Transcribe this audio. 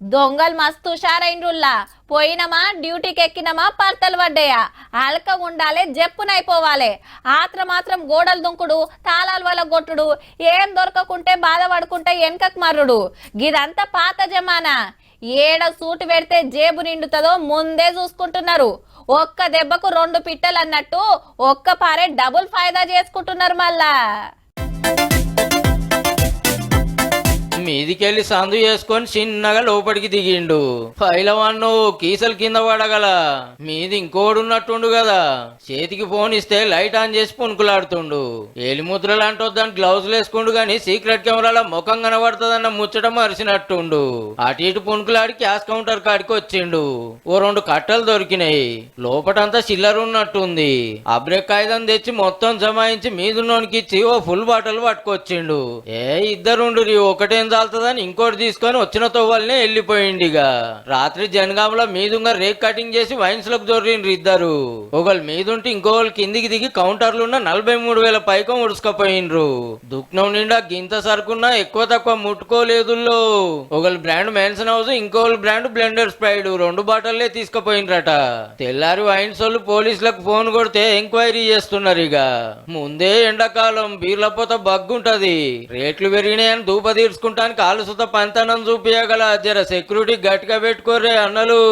దొంగలు మస్తు హుషారైండ్రుల్లా. పోయినమా డ్యూటీకి ఎక్కినమా పర్తలు పడ్డాయా అలక ఉండాలి జప్పునైపోవాలి. మాత్రం గోడలు దుంకుడు తాళాల వల్ల కొట్టుడు ఏం దొరకకుంటే బాధపడుకుంటే వెనకకు మర్రుడు. గిదంతా పాత జమానా. ఏడ సూటు పెడితే జేబు నిండుతుందో ముందే చూసుకుంటున్నారు. ఒక్క దెబ్బకు 2 పిట్టలు అన్నట్టు ఒక్క పారే డబుల్ ఫాయిదా చేసుకుంటున్నారు మళ్ళా. మీదికెళ్ళి సందు చేసుకొని చిన్నగా లోపలికి దిగిండు. పైలవాన్ను కీసలు కింద పడగల మీది ఇంకోడున్నట్టుండు కదా. చేతికి ఫోన్ ఇస్తే లైట్ ఆన్ చేసి పునుకులాడుతుండు. ఏలిముద్రలు అంటొద్దని గ్లౌజులు వేసుకుండు గాని సీక్రెట్ కెమెరాల ముఖం కనబడుతుందన్న ముచ్చట మరిసినట్టుండు. అటు ఇటు పునుకులాడి క్యాష్ కౌంటర్ కాడికి వచ్చిండు. ఓ 2 కట్టలు దొరికినాయి. లోపటంతా చిల్లర ఉన్నట్టుంది. అబ్రేక్ కాగితం తెచ్చి మొత్తం జమాయించి మీదున్నోనికి ఇచ్చి ఓ ఫుల్ బాటిల్ పట్టుకొచ్చిండు. ఇద్దరుండు ఒకటేం చాలుతుందని ఇంకోటి తీసుకొని వచ్చిన తోవల్నే వెళ్ళిపోయిండిగా. రాత్రి జనగాంలో మీదుంగా రేక్ కటింగ్ చేసి వైన్స్ లకు దొరిండ్రు ఇద్దరు. ఒకళ్ళు మీదుంటే ఇంకోళ్ళు కిందికి దిగి కౌంటర్లున్న 43,000 పైకం ఉడుసుకపోయిండ్రు. దుఃఖం నిండా గింత సరుకున్నా ఎక్కువ తక్కువ ముట్టుకోలేదుల్లో. ఒకళ్ళు బ్రాండ్ మెన్సన్ హౌస్ ఇంకోళ్ళు బ్రాండ్ బ్లెండర్ స్ప్రైడ్ 2 బాటల్లే తీసుకుపోయిండ్రట. తెల్లారి వైన్స్ వాళ్ళు పోలీసులకు ఫోన్ కొడితే ఎంక్వైరీ చేస్తున్నారు. ఇక ముందే ఎండాకాలం బీర్లపోత బగ్గుంటది. రేట్లు పెరిగినాయని దూప తీర్చుకుంటానికి ఆలుసుత పంతనం చూపియగల జర సెక్యూరిటీ గట్టిగా పెట్టుకోర్రే అన్నలు.